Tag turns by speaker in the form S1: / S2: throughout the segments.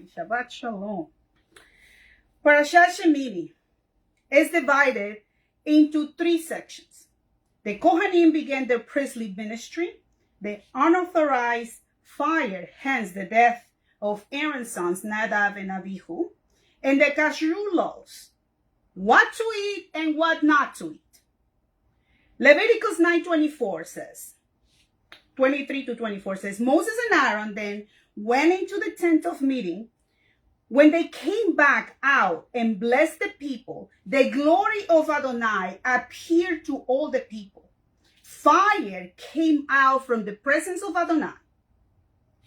S1: family. Shabbat Shalom. Parashah Shemini is divided into 3 sections. The Kohanim began their priestly ministry. The unauthorized fire, hence the death of Aaron's sons, Nadab and Abihu. And the Kashrut laws, what to eat and what not to eat. Leviticus 9:24 says, 23 to 24 says, Moses and Aaron then went into the tent of meeting. When they came back out and blessed the people, the glory of Adonai appeared to all the people. Fire came out from the presence of Adonai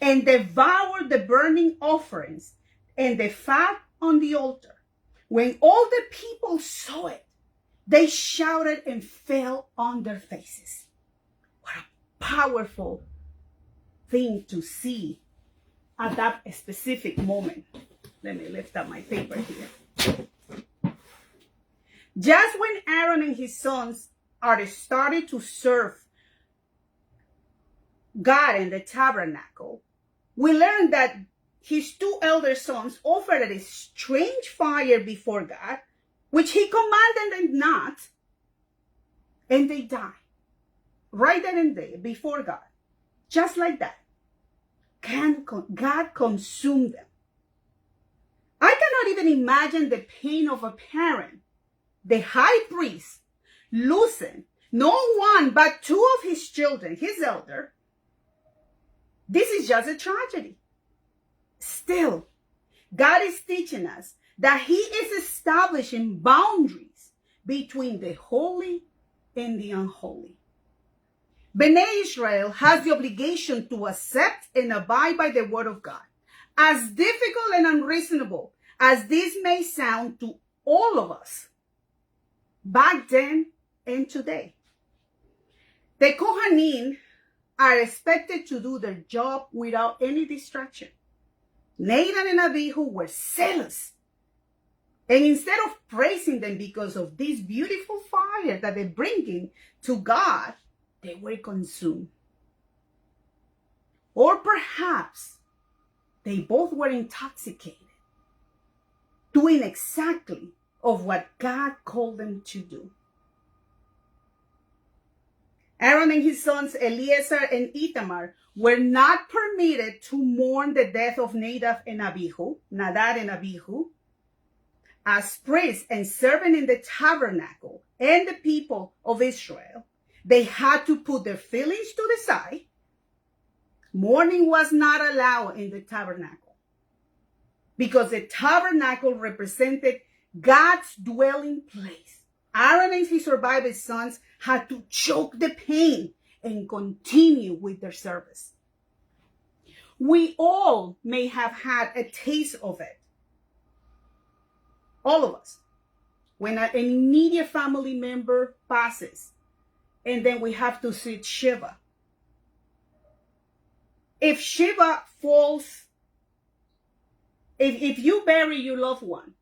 S1: and devoured the burning offerings and the fat on the altar. When all the people saw it, they shouted and fell on their faces. What a powerful thing to see at that specific moment. Let me lift up my paper here. Just when Aaron and his sons are started to serve God in the tabernacle, we learn that his 2 elder sons offered a strange fire before God, which he commanded them not, and they died. Right then and there, before God. Just like that. God consumed them. I cannot even imagine the pain of a parent, the high priest, losing no one but 2 of his children, his elder. This is just a tragedy. Still, God is teaching us that he is establishing boundaries between the holy and the unholy. Bnei Israel has the obligation to accept and abide by the word of God. As difficult and unreasonable as this may sound to all of us, back then and today, the Kohanim are expected to do their job without any distraction. Nadab and Abihu were zealous. And instead of praising them because of this beautiful fire that they're bringing to God, they were consumed. Or perhaps they both were intoxicated, doing exactly of what God called them to do. Aaron and his sons Eleazar and Ithamar were not permitted to mourn the death of Nadab and Abihu, as priests and servant in the tabernacle and the people of Israel. They had to put their feelings to the side. Mourning was not allowed in the tabernacle because the tabernacle represented God's dwelling place. Aaron and his surviving sons had to choke the pain and continue with their service. We all may have had a taste of it. All of us. When an immediate family member passes, and then we have to sit Shiva. If Shiva falls, if you bury your loved one,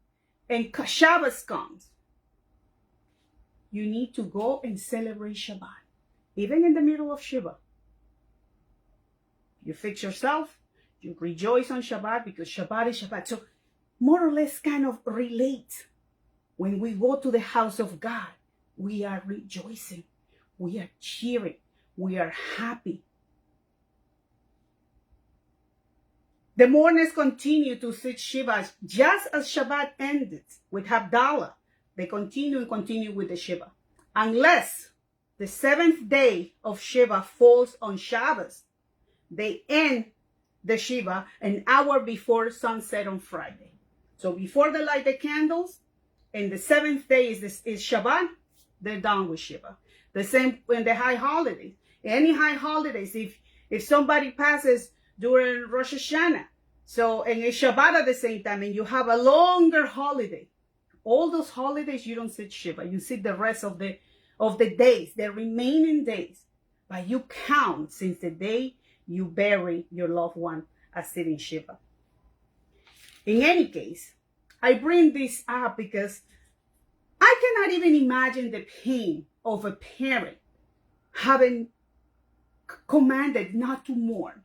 S1: and Shabbos comes, you need to go and celebrate Shabbat, even in the middle of Shiva. You fix yourself, you rejoice on Shabbat because Shabbat is Shabbat. So more or less kind of relate. When we go to the house of God, we are rejoicing, we are cheering, we are happy. The mourners continue to sit Shiva just as Shabbat ended with Havdalah. They continue with the Shiva. Unless the 7th day of Shiva falls on Shabbos, they end the Shiva an hour before sunset on Friday. So before they light the candles, and the 7th day is Shabbat, they're done with Shiva. The same when the high holidays. Any high holidays, if somebody passes during Rosh Hashanah, so and it's Shabbat at the same time, and you have a longer holiday, all those holidays you don't sit Shiva. You sit the rest of the days, the remaining days. But you count since the day you bury your loved one as sitting Shiva. In any case, I bring this up because I cannot even imagine the pain of a parent having commanded not to mourn,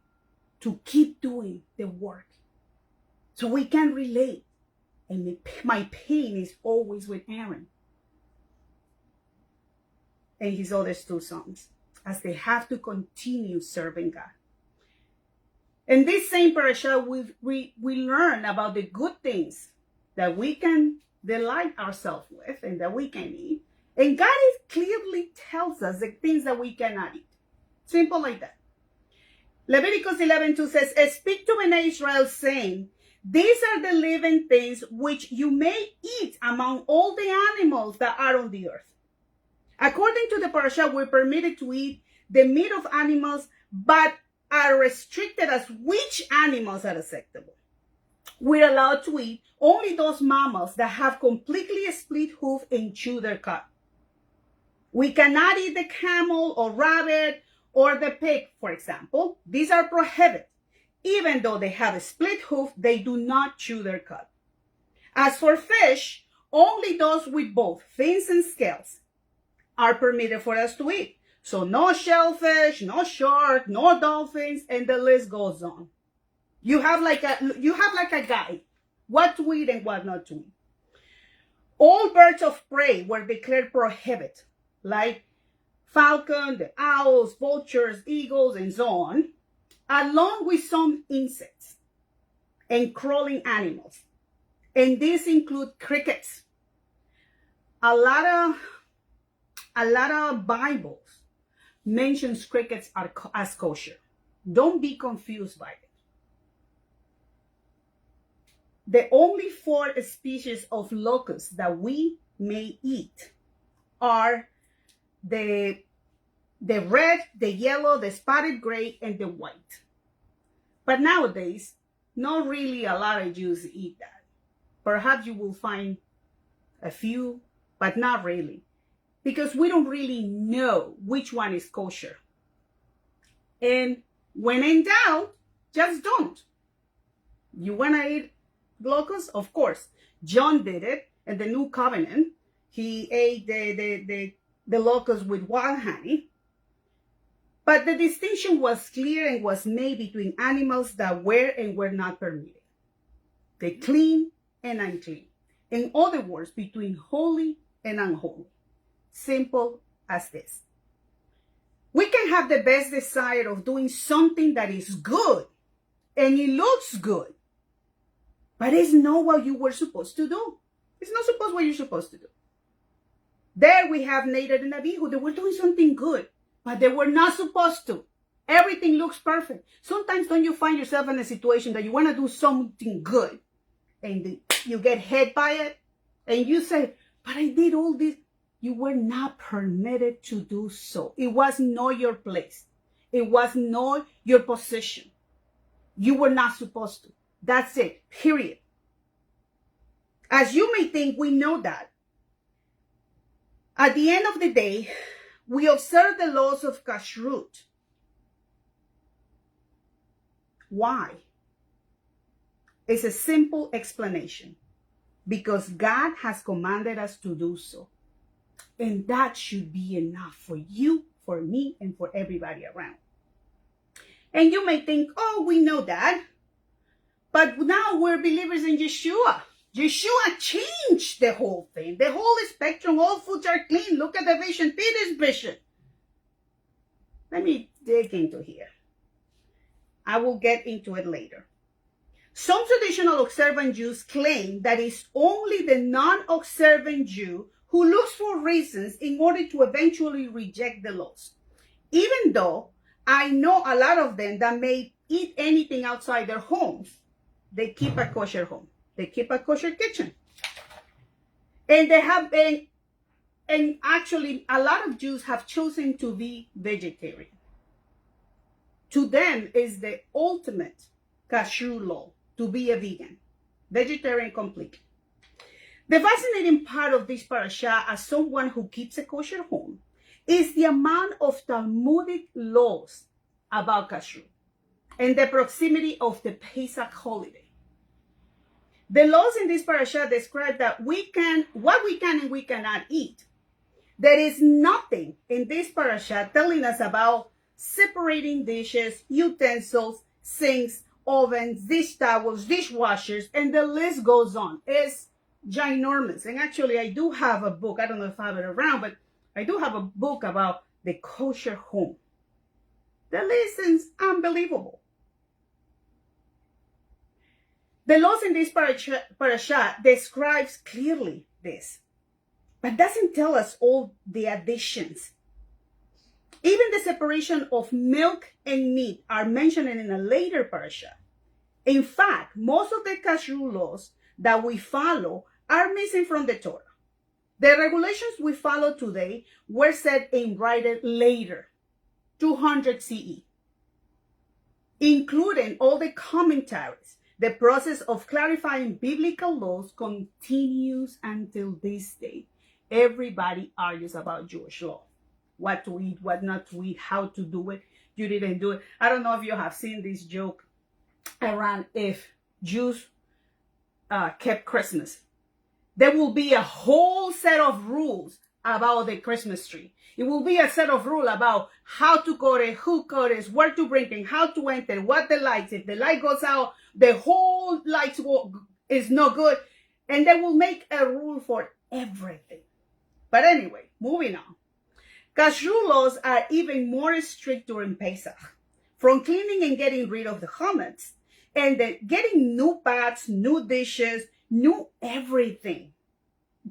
S1: to keep doing the work. So we can relate. And my pain is always with Aaron and his other two sons, as they have to continue serving God. In this same parasha, we learn about the good things that we can delight ourselves with and that we can eat. And God clearly tells us the things that we cannot eat. Simple like that. Leviticus 11:2 says, "Speak to Bnei Israel, saying, these are the living things which you may eat among all the animals that are on the earth." According to the parasha, we're permitted to eat the meat of animals, but are restricted as which animals are acceptable. We're allowed to eat only those mammals that have completely split hoof and chew their cud. We cannot eat the camel or rabbit or the pig, for example. These are prohibited. Even though they have a split hoof, they do not chew their cud. As for fish, only those with both fins and scales are permitted for us to eat. So no shellfish, no shark, no dolphins, and the list goes on. You have like a guide, what to eat and what not to eat. All birds of prey were declared prohibited, like falcon, the owls, vultures, eagles, and so on, along with some insects and crawling animals. And these include crickets. A lot of Bibles mentions crickets as kosher. Don't be confused by it. The only 4 species of locusts that we may eat are the red, the yellow, the spotted gray, and the white. But nowadays, not really a lot of Jews eat that. Perhaps you will find a few, but not really. Because we don't really know which one is kosher. And when in doubt, just don't. You want to eat locusts? Of course. John did it in the New Covenant. He ate the locusts with wild honey. But the distinction was clear and was made between animals that were and were not permitted. The clean and unclean. In other words, between holy and unholy. Simple as this. We can have the best desire of doing something that is good and it looks good, but it's not what you were supposed to do. It's not supposed what you're supposed to do. There we have Nadab and Abihu. They were doing something good, but they were not supposed to. Everything looks perfect. Sometimes don't you find yourself in a situation that you want to do something good and you get hit by it and you say, but I did all this. You were not permitted to do so. It was not your place. It was not your position. You were not supposed to. That's it. Period. As you may think, we know that. At the end of the day, we observe the laws of Kashrut. Why? It's a simple explanation. Because God has commanded us to do so. And that should be enough for you, for me, and for everybody around. And you may think, oh, we know that. But now we're believers in Yeshua. Yeshua changed the whole thing. The whole spectrum, all foods are clean. Look at the vision, Peter's vision. Let me dig into here. I will get into it later. Some traditional observant Jews claim that it's only the non-observant Jew who looks for reasons in order to eventually reject the laws. Even though I know a lot of them that may eat anything outside their homes, they keep a kosher home. They keep a kosher kitchen. And they have been, and actually a lot of Jews have chosen to be vegetarian. To them is the ultimate kashrut law to be a vegan, vegetarian completely. The fascinating part of this parasha, as someone who keeps a kosher home, is the amount of Talmudic laws about kashrut and the proximity of the Pesach holiday. The laws in this parasha describe that what we can and we cannot eat. There is nothing in this parasha telling us about separating dishes, utensils, sinks, ovens, dish towels, dishwashers, and the list goes on. It's ginormous. And actually, I do have a book. I don't know if I have it around, but I do have a book about the kosher home. The list is unbelievable. The laws in this parashah describes clearly this, but doesn't tell us all the additions. Even the separation of milk and meat are mentioned in a later parashah. In fact, most of the Kashrut laws that we follow are missing from the Torah. The regulations we follow today were set in writing later, 200 CE, including all the commentaries. The process of clarifying biblical laws continues until this day. Everybody argues about Jewish law. What to eat, what not to eat, how to do it. You didn't do it. I don't know if you have seen this joke around if Jews kept Christmas. There will be a whole set of rules about the Christmas tree. It will be a set of rules about how to cut it, who cut it, where to bring it, how to enter, what the lights. If the light goes out, the whole lights is no good. And they will make a rule for everything. But anyway, moving on. Kashrut laws are even more strict during Pesach. From cleaning and getting rid of the chametz, and then getting new pots, new dishes, new everything.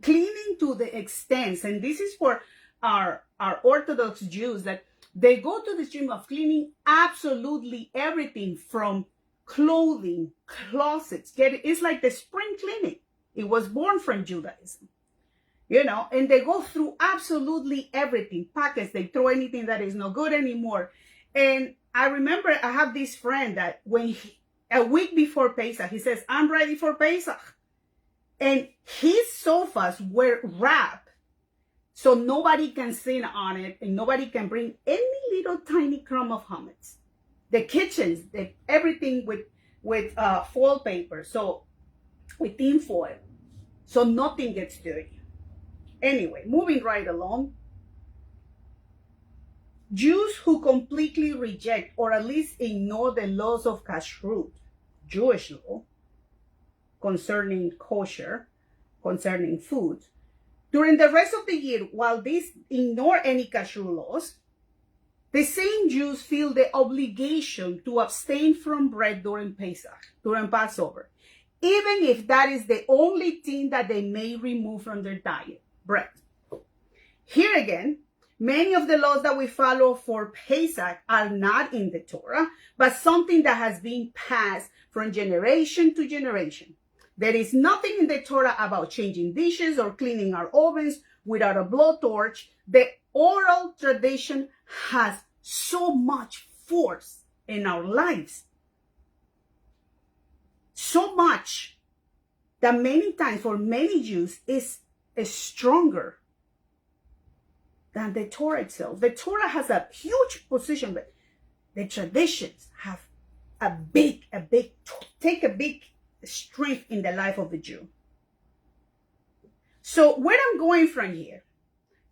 S1: Cleaning to the extent, and this is for our Orthodox Jews, that they go to the extreme of cleaning absolutely everything from clothing, closets. It's like the spring cleaning. It was born from Judaism. You know, and they go through absolutely everything. Pockets, they throw anything that is no good anymore. And I remember I have this friend that a week before Pesach, he says, I'm ready for Pesach. And his sofas were wrapped so nobody can sit on it and nobody can bring any little tiny crumb of chametz. The kitchens, everything with foil paper, so with tin foil, so nothing gets dirty. Anyway, moving right along. Jews who completely reject or at least ignore the laws of Kashrut, Jewish law, concerning kosher, concerning food, during the rest of the year, while these ignore any Kashrut laws, the same Jews feel the obligation to abstain from bread during Pesach, during Passover, even if that is the only thing that they may remove from their diet. Bread. Here again, many of the laws that we follow for Pesach are not in the Torah, but something that has been passed from generation to generation. There is nothing in the Torah about changing dishes or cleaning our ovens without a blowtorch. The oral tradition has so much force in our lives. So much that many times for many Jews is stronger than the Torah itself. The Torah has a huge position, but the traditions have take a big strength in the life of the Jew. So where I'm going from here,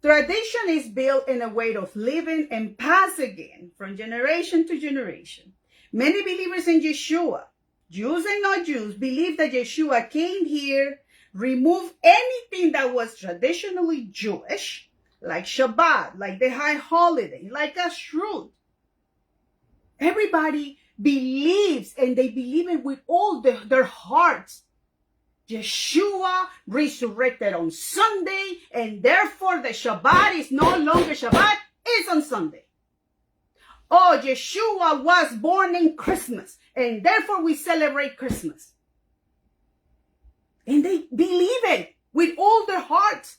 S1: tradition is built in a way of living and passed again from generation to generation. Many believers in Yeshua, Jews and non-Jews, believe that Yeshua came here, remove anything that was traditionally Jewish, like Shabbat, like the high holiday, like Kashrut. Everybody believes, and they believe it with all their hearts. Yeshua resurrected on Sunday, and therefore the Shabbat is no longer Shabbat, it's on Sunday. Oh, Yeshua was born in Christmas, and therefore we celebrate Christmas. And they believe it with all their hearts.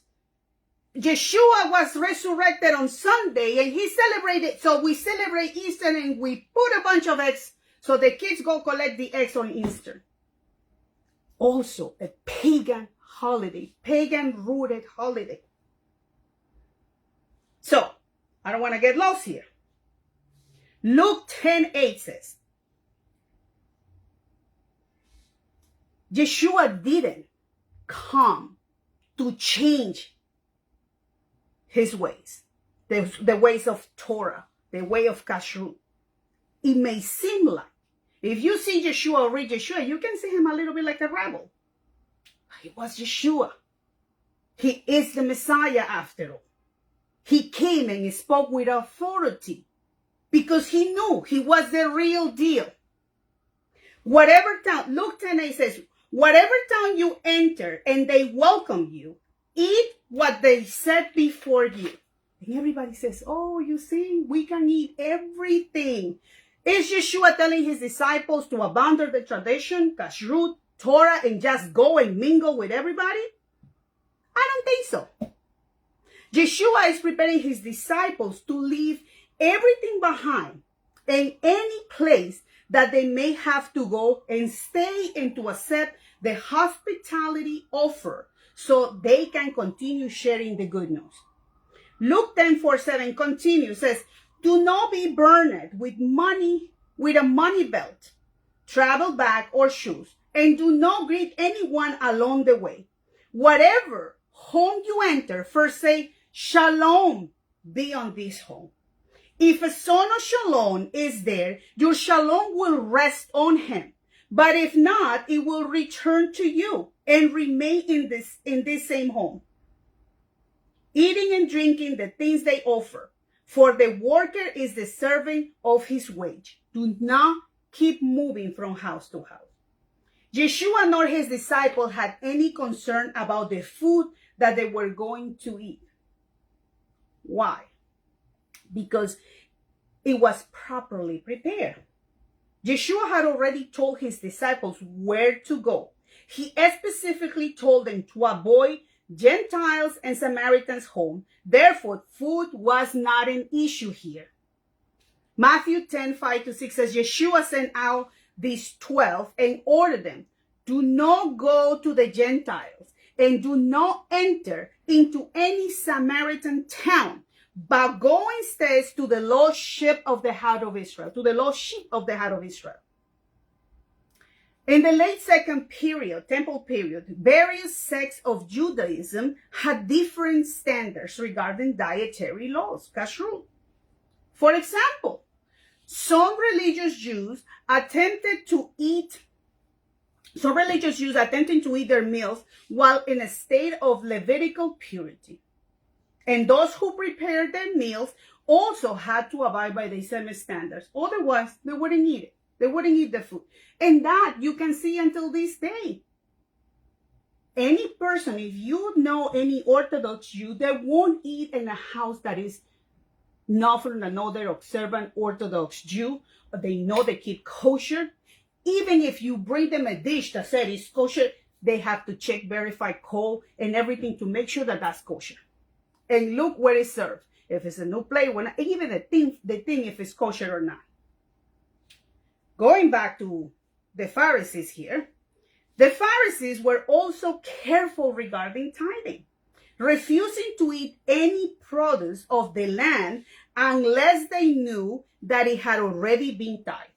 S1: Yeshua was resurrected on Sunday and he celebrated. So we celebrate Easter and we put a bunch of eggs so the kids go collect the eggs on Easter. Also a pagan holiday, pagan rooted holiday. So I don't want to get lost here. Luke 10:8 says, Yeshua didn't come to change his ways, the ways of Torah, the way of Kashrut. It may seem like If you see Yeshua or read Yeshua, you can see him a little bit like a rebel. He was Yeshua. He is the Messiah after all. He came and he spoke with authority because he knew he was the real deal. Whatever town, Luke 10:8 says, whatever town you enter and they welcome you, eat what they set before you. And everybody says, oh, you see, we can eat everything. Is Yeshua telling his disciples to abandon the tradition, Kashrut, Torah, and just go and mingle with everybody? I don't think so. Yeshua is preparing his disciples to leave everything behind in any place that they may have to go and stay and to accept the hospitality offer so they can continue sharing the good news. Luke 10:4-7 continues, says, do not be burned with money, with a money belt, travel bag, or shoes, and do not greet anyone along the way. Whatever home you enter, first say, Shalom be on this home. If a son of Shalom is there, your Shalom will rest on him. But if not, it will return to you and remain in this same home, eating and drinking the things they offer. For the worker is the servant of his wage. Do not keep moving from house to house. Yeshua nor his disciples had any concern about the food that they were going to eat. Why? Because it was properly prepared. Yeshua had already told his disciples where to go. He specifically told them to avoid Gentiles and Samaritans' home. Therefore, food was not an issue here. Matthew 10:5-6 says, Yeshua sent out these 12 and ordered them, do not go to the Gentiles and do not enter into any Samaritan town, but go instead to the lost sheep of the house of Israel, to the lost sheep of the house of Israel. In the late second period, temple period, various sects of Judaism had different standards regarding dietary laws, Kashrut. For example, some religious Jews attempted to eat their meals while in a state of Levitical purity. And those who prepared their meals also had to abide by the same standards. Otherwise, they wouldn't eat it. They wouldn't eat the food. And that you can see until this day. Any person, if you know any Orthodox Jew, they won't eat in a house that is not from another observant Orthodox Jew. They know they keep kosher. Even if you bring them a dish that says it's kosher, they have to check, verify code and everything to make sure that that's kosher. And look where it's served. If it's a new plate, even the thing if it's kosher or not. Going back to the Pharisees here, the Pharisees were also careful regarding tithing, refusing to eat any produce of the land unless they knew that it had already been tithed.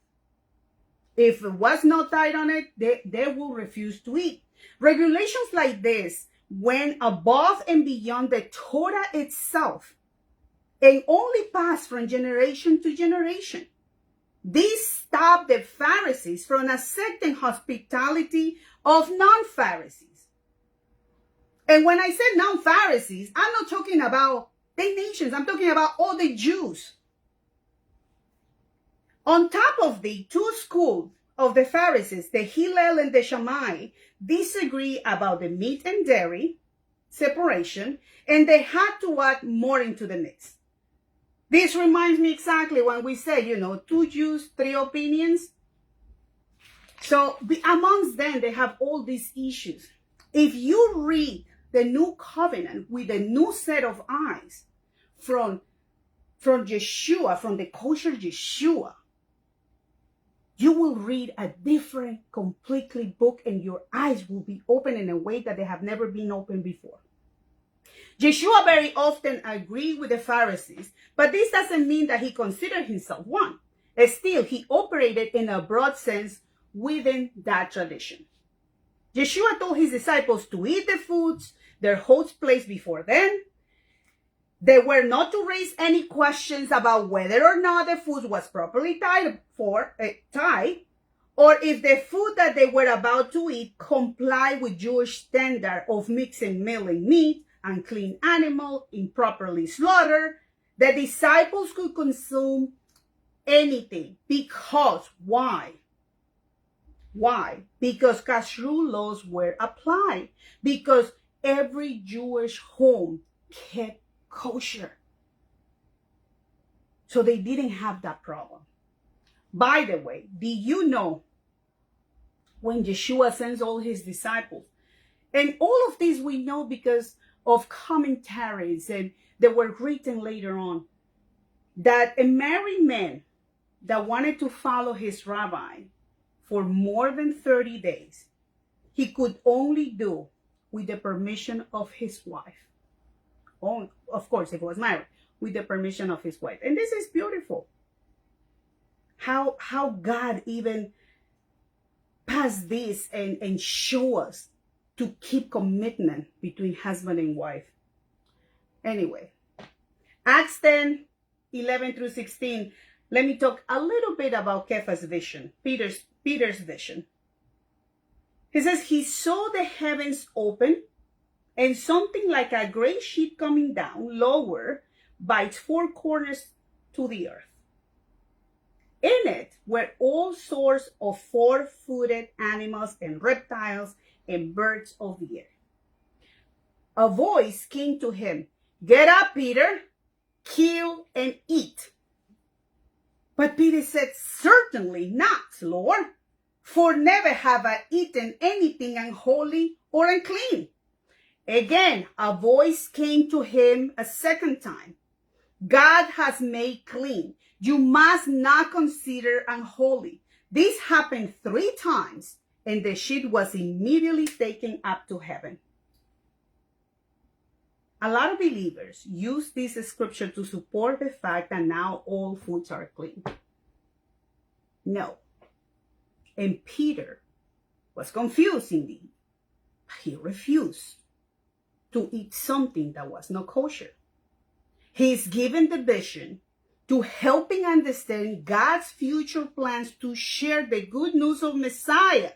S1: If it was not tithed on it, they will refuse to eat. Regulations like this went above and beyond the Torah itself and only passed from generation to generation. This stopped the Pharisees from accepting hospitality of non-Pharisees. And when I said non-Pharisees, I'm not talking about the nations. I'm talking about all the Jews. On top of the two schools of the Pharisees, the Hillel and the Shammai, disagree about the meat and dairy separation, and they had to add more into the mix. This reminds me exactly when we say, two Jews, three opinions. So amongst them, they have all these issues. If you read the new covenant with a new set of eyes from Yeshua, from the kosher Yeshua, you will read a different, completely book, and your eyes will be open in a way that they have never been opened before. Yeshua very often agreed with the Pharisees, but this doesn't mean that he considered himself one. Still, he operated in a broad sense within that tradition. Yeshua told his disciples to eat the foods their host placed before them. They were not to raise any questions about whether or not the food was properly tithed. or if the food that they were about to eat complied with Jewish standard of mixing milling meat, unclean animal, improperly slaughtered, the disciples could consume anything. Because why? Why? Because Kashrut laws were applied. Because every Jewish home kept kosher. So they didn't have that problem. By the way, do you know when Yeshua sends all his disciples? And all of this we know because of commentaries and that were written later on, that a married man that wanted to follow his rabbi for more than 30 days, he could only do with the permission of his wife. Oh, of course, if he was married, with the permission of his wife. And this is beautiful. How God even passed this and show us to keep commitment between husband and wife. Anyway, Acts 10, 11 through 16. Let me talk a little bit about Kepha's vision, Peter's vision. He says, he saw the heavens open and something like a great sheet coming down lower by its four corners to the earth. In it were all sorts of four-footed animals and reptiles and birds of the air. A voice came to him, "Get up, Peter, kill and eat." But Peter said, "Certainly not, Lord, for never have I eaten anything unholy or unclean." Again, a voice came to him a second time, "God has made clean. You must not consider unholy." This happened 3 times, and the sheet was immediately taken up to heaven. A lot of believers use this scripture to support the fact that now all foods are clean. No. And Peter was confused indeed. He refused to eat something that was not kosher. He is given the vision to help him understand God's future plans to share the good news of Messiah.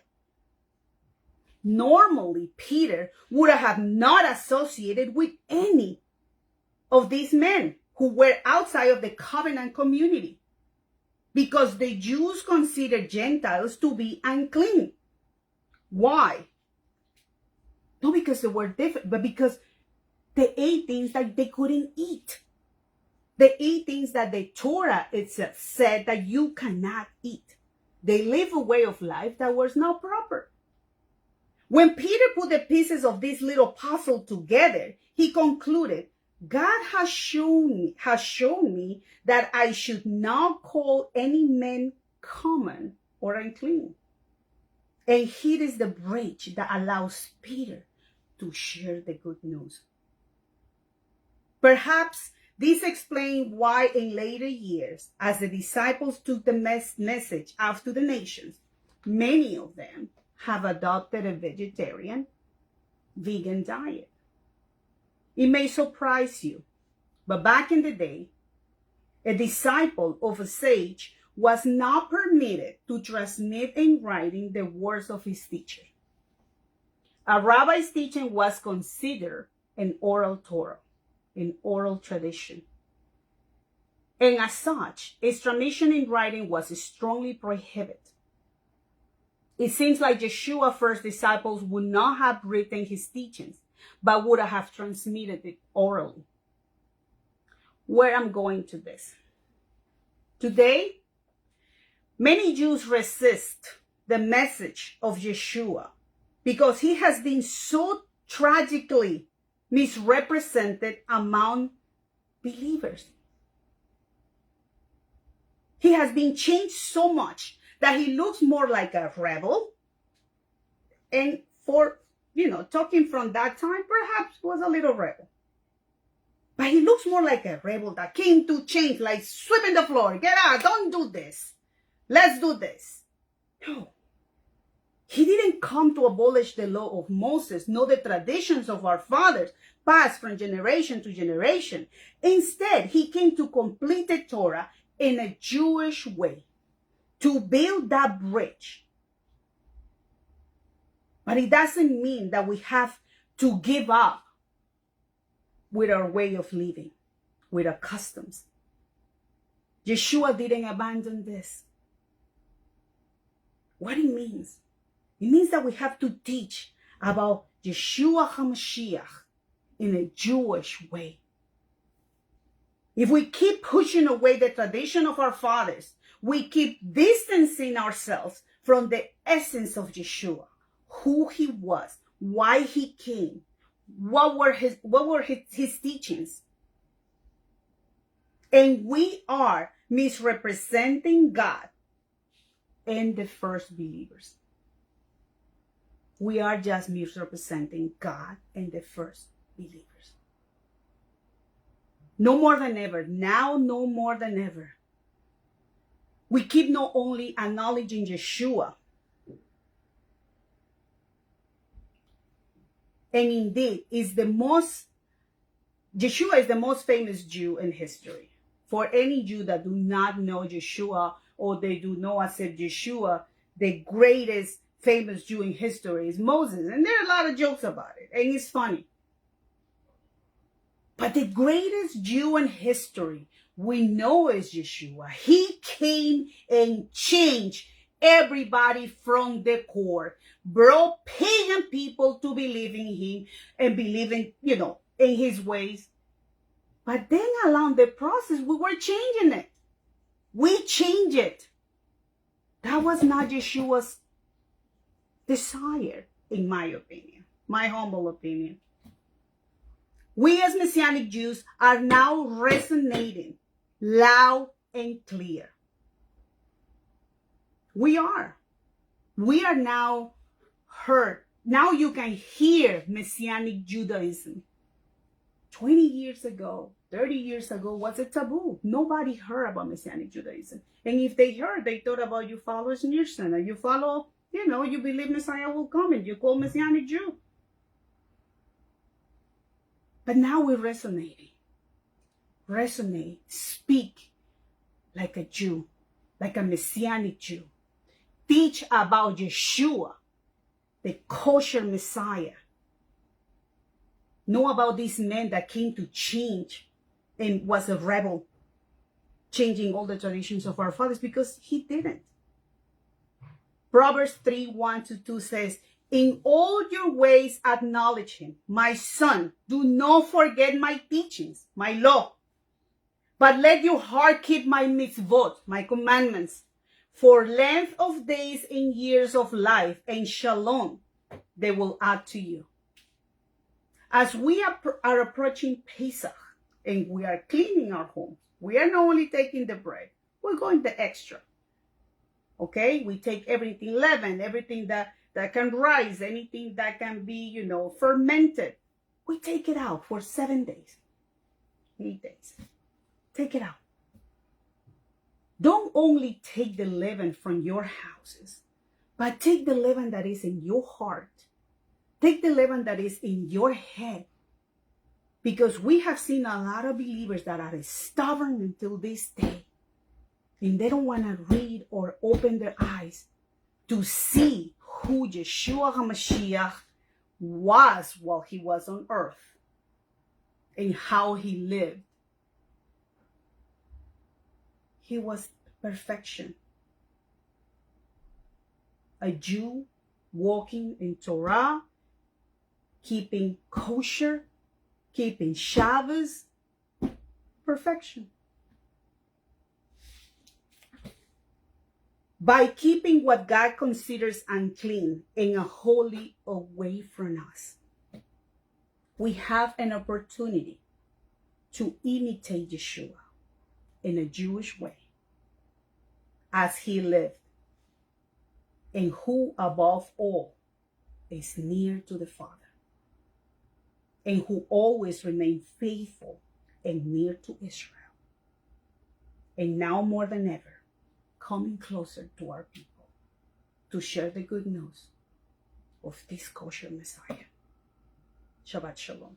S1: Normally, Peter would have not associated with any of these men who were outside of the covenant community, because the Jews considered Gentiles to be unclean. Why? Not because they were different, but because they ate things that they couldn't eat. They ate things that the Torah itself said that you cannot eat. They live a way of life that was not proper. When Peter put the pieces of this little puzzle together, he concluded, God has shown me that I should not call any man common or unclean. And here is the bridge that allows Peter to share the good news. Perhaps this explains why in later years, as the disciples took the message out to the nations, many of them have adopted a vegetarian, vegan diet. It may surprise you, but back in the day, a disciple of a sage was not permitted to transmit in writing the words of his teacher. A rabbi's teaching was considered an oral Torah, an oral tradition. And as such, its transmission in writing was strongly prohibited. It seems like Yeshua's first disciples would not have written his teachings, but would have transmitted it orally. Where I'm going to this. Today, many Jews resist the message of Yeshua because he has been so tragically misrepresented among believers. He has been changed so much that he looks more like a rebel. And for, talking from that time, perhaps was a little rebel. But he looks more like a rebel that came to change, like sweeping the floor. Get out, don't do this. Let's do this. No. He didn't come to abolish the law of Moses, nor the traditions of our fathers, passed from generation to generation. Instead, he came to complete the Torah in a Jewish way, to build that bridge But it doesn't mean that we have to give up with our way of living, with our customs. Yeshua didn't abandon this. What it means? It means that we have to teach about Yeshua HaMashiach in a Jewish way. If we keep pushing away the tradition of our fathers, we keep distancing ourselves from the essence of Yeshua, who he was, why he came, what were his teachings. And we are misrepresenting God and the first believers. We are just misrepresenting God and the first believers. No more than ever. Now, no more than ever. We keep not only acknowledging Yeshua, and indeed, Yeshua is the most famous Jew in history. For any Jew that do not know Yeshua or they do not accept Yeshua, the greatest famous Jew in history is Moses. And there are a lot of jokes about it, and it's funny. But the greatest Jew in history we know is Yeshua. He came and changed everybody from the core, brought pagan people to believe in him and believe in, in his ways. But then along the process, we were changing it. We changed it. That was not Yeshua's desire, in my opinion, my humble opinion. We as Messianic Jews are now resonating loud and clear. We are now heard. Now you can hear Messianic Judaism. 20 years ago, 30 years ago was a taboo. Nobody heard about Messianic Judaism. And if they heard, they thought about you followers Nielsen. You follow, you believe Messiah will come and you call Messianic Jew. But now we're resonating. Resonate, speak like a Jew, like a Messianic Jew. Teach about Yeshua, the kosher Messiah. Know about this man that came to change and was a rebel, changing all the traditions of our fathers, because he didn't. Proverbs 3:1-2 says, in all your ways acknowledge him. My son, do not forget my teachings, my law. But let your heart keep my mitzvot, my commandments, for length of days and years of life and shalom they will add to you. As we are approaching Pesach and we are cleaning our home, we are not only taking the bread, we're going the extra. Okay? We take everything leavened, everything that can rise, anything that can be, fermented. We take it out for 7 days, 8 days. Take it out. Don't only take the leaven from your houses, but take the leaven that is in your heart. Take the leaven that is in your head. Because we have seen a lot of believers that are stubborn until this day. And they don't want to read or open their eyes to see who Yeshua HaMashiach was while he was on earth and how he lived. He was perfection. A Jew walking in Torah, keeping kosher, keeping Shabbos, perfection. By keeping what God considers unclean and holy away from us, we have an opportunity to imitate Yeshua in a Jewish way as he lived, and who above all is near to the Father, and who always remained faithful and near to Israel, and now more than ever coming closer to our people to share the good news of this kosher Messiah. Shabbat Shalom.